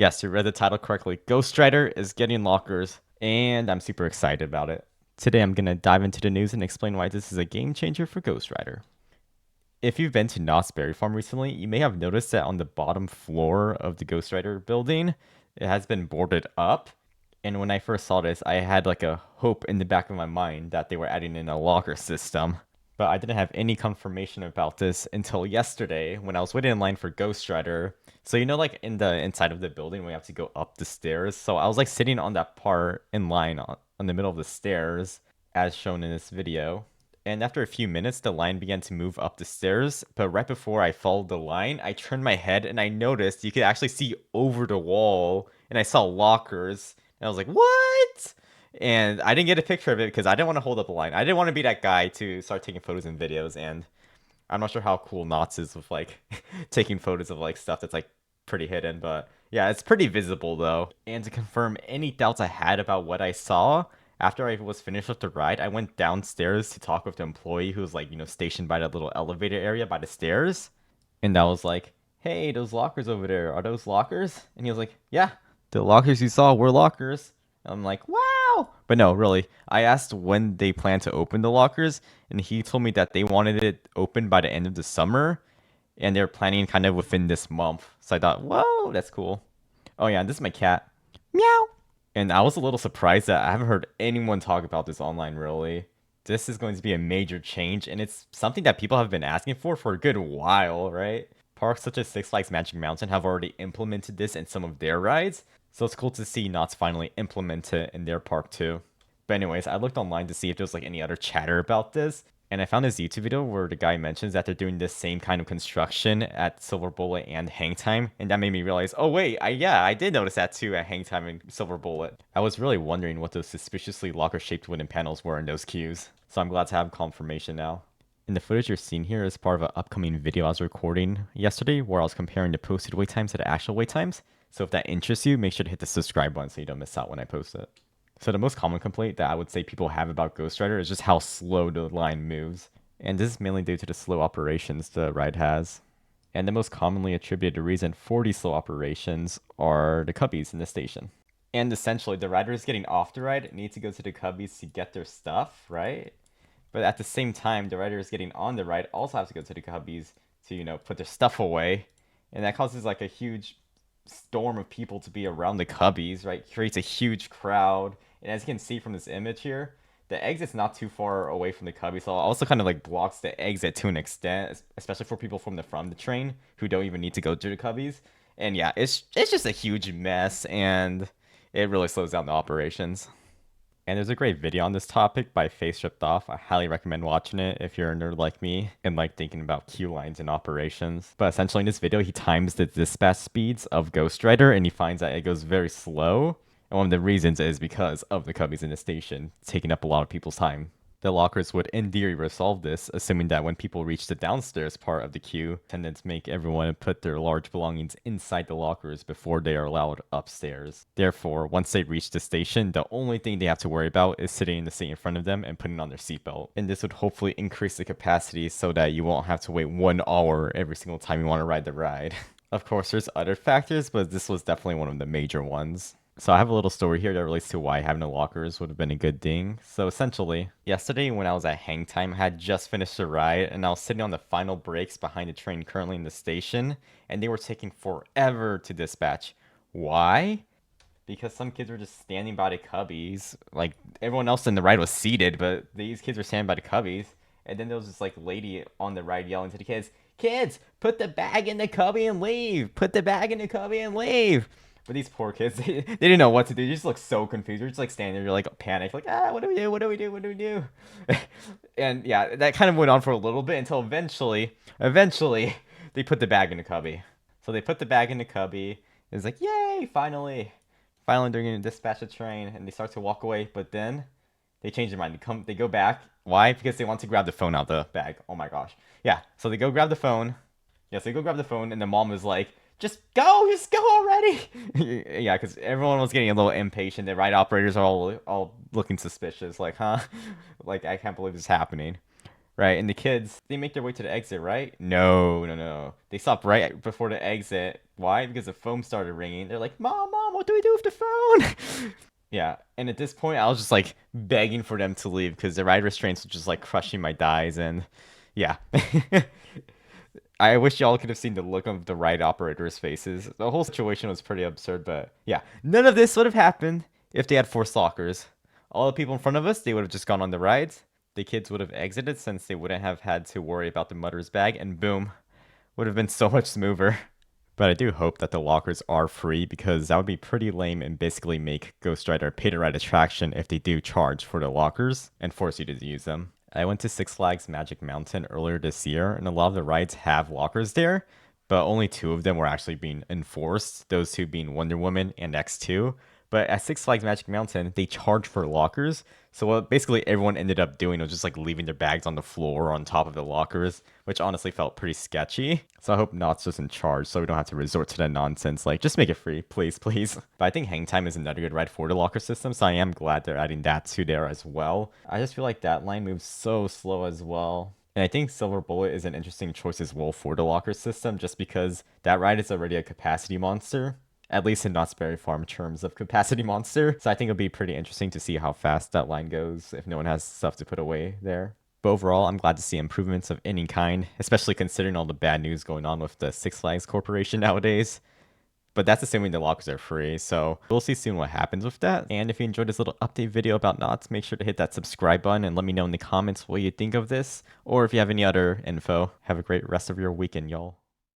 Yes, you read the title correctly. GhostRider is getting lockers, and I'm super excited about it. Today I'm going to dive into the news and explain why this is a game changer for GhostRider. If you've been to Knott's Berry Farm recently, you may have noticed that on the bottom floor of the GhostRider building, it has been boarded up. And when I first saw this, I had like a hope in the back of my mind that they were adding in a locker system. But I didn't have any confirmation about this until yesterday when I was waiting in line for GhostRider. So like in the inside of the building we have to go up the stairs. So I was like sitting on that part in line on the middle of the stairs as shown in this video. And after a few minutes, the line began to move up the stairs. But right before I followed the line, I turned my head and I noticed you could actually see over the wall. And I saw lockers. And I was like, what? And I didn't get a picture of it because I didn't want to hold up the line. I didn't want to be that guy to start taking photos and videos. And I'm not sure how cool Knott's is with like taking photos of like stuff that's like pretty hidden. But yeah, it's pretty visible though. And to confirm any doubts I had about what I saw, after I was finished with the ride, I went downstairs to talk with the employee who was like, stationed by that little elevator area by the stairs. And I was like, hey, those lockers over there, are those lockers? And he was like, yeah, the lockers you saw were lockers. And I'm like, wow. But no, really, I asked when they plan to open the lockers, and he told me that they wanted it open by the end of the summer, and they're planning kind of within this month. So I thought, whoa, that's cool. Oh yeah, and this is my cat. Meow. And I was a little surprised that I haven't heard anyone talk about this online, really. This is going to be a major change, and it's something that people have been asking for a good while, right? Parks such as Six Flags Magic Mountain have already implemented this in some of their rides, so it's cool to see Knott's finally implement it in their park too. But anyways, I looked online to see if there was like any other chatter about this, and I found this YouTube video where the guy mentions that they're doing this same kind of construction at Silver Bullet and HangTime, and that made me realize, oh wait, I did notice that too at HangTime and Silver Bullet. I was really wondering what those suspiciously locker-shaped wooden panels were in those queues, so I'm glad to have confirmation now. And the footage you're seeing here is part of an upcoming video I was recording yesterday where I was comparing the posted wait times to the actual wait times. So if that interests you, make sure to hit the subscribe button so you don't miss out when I post it. So the most common complaint that I would say people have about GhostRider is just how slow the line moves. And this is mainly due to the slow operations the ride has. And the most commonly attributed reason for these slow operations are the cubbies in the station. And essentially, the riders getting off the ride need to go to the cubbies to get their stuff, right? But at the same time, the riders getting on the ride also have to go to the cubbies to, put their stuff away. And that causes like a huge storm of people to be around the cubbies, right? Creates a huge crowd. And as you can see from this image here, the exit's not too far away from the cubby, so it also kind of like blocks the exit to an extent, especially for people from the front of the train who don't even need to go to the cubbies. And yeah, it's just a huge mess, and it really slows down the operations. And there's a great video on this topic by Face Stripped Off. I highly recommend watching it if you're a nerd like me and like thinking about queue lines and operations. But essentially in this video, he times the dispatch speeds of GhostRider and he finds that it goes very slow. And one of the reasons is because of the cubbies in the station, taking up a lot of people's time. The lockers would in theory resolve this, assuming that when people reach the downstairs part of the queue, attendants make everyone put their large belongings inside the lockers before they are allowed upstairs. Therefore, once they reach the station, the only thing they have to worry about is sitting in the seat in front of them and putting on their seatbelt. And this would hopefully increase the capacity so that you won't have to wait 1 hour every single time you want to ride the ride. Of course, there's other factors, but this was definitely one of the major ones. So I have a little story here that relates to why having the lockers would have been a good thing. So essentially, yesterday when I was at HangTime, I had just finished the ride and I was sitting on the final brakes behind the train currently in the station, and they were taking forever to dispatch. Why? Because some kids were just standing by the cubbies. Like everyone else in the ride was seated, but these kids were standing by the cubbies. And then there was this like lady on the ride yelling to the kids, "Kids, put the bag in the cubby and leave! Put the bag in the cubby and leave!" But these poor kids, they didn't know what to do. They just look so confused. They're just like standing there, you're like panicked, like, what do we do? What do we do? What do we do? And yeah, that kind of went on for a little bit until eventually, they put the bag in the cubby. So they put the bag in the cubby. It's like, yay, finally they're going to dispatch the train, and they start to walk away. But then they change their mind. They go back. Why? Because they want to grab the phone out of the bag. Oh my gosh. Yeah. So they go grab the phone. Yes, they go grab the phone, and the mom was like, just go already. Yeah, because everyone was getting a little impatient. The ride operators are all looking suspicious, like, huh? Like, I can't believe this is happening. Right, and the kids, they make their way to the exit, right? No, no, no. They stop right before the exit. Why? Because the phone started ringing. They're like, Mom, Mom, what do we do with the phone? Yeah, and at this point, I was just like begging for them to leave because the ride restraints were just like crushing my thighs, and yeah. I wish y'all could have seen the look of the ride operators' faces. The whole situation was pretty absurd, but yeah, none of this would have happened if they had forced lockers. All the people in front of us, they would have just gone on the rides. The kids would have exited since they wouldn't have had to worry about the mother's bag, and boom, would have been so much smoother. But I do hope that the lockers are free because that would be pretty lame and basically make Ghost Rider a pay-to-ride attraction if they do charge for the lockers and force you to use them. I went to Six Flags Magic Mountain earlier this year, and a lot of the rides have lockers there, but only two of them were actually being enforced, those two being Wonder Woman and X2. But at Six Flags Magic Mountain, they charge for lockers. So what basically everyone ended up doing was just like leaving their bags on the floor or on top of the lockers, which honestly felt pretty sketchy. So I hope Knott's just in charge so we don't have to resort to that nonsense. Like, just make it free, please, please. But I think HangTime is another good ride for the locker system, so I am glad they're adding that to there as well. I just feel like that line moves so slow as well. And I think Silver Bullet is an interesting choice as well for the locker system, just because that ride is already a capacity monster, at least in Knott's Berry Farm terms of capacity monster. So I think it'll be pretty interesting to see how fast that line goes if no one has stuff to put away there. But overall, I'm glad to see improvements of any kind, especially considering all the bad news going on with the Six Flags Corporation nowadays. But that's assuming the lockers are free, so we'll see soon what happens with that. And if you enjoyed this little update video about Knott's, make sure to hit that subscribe button and let me know in the comments what you think of this, or if you have any other info. Have a great rest of your weekend, y'all.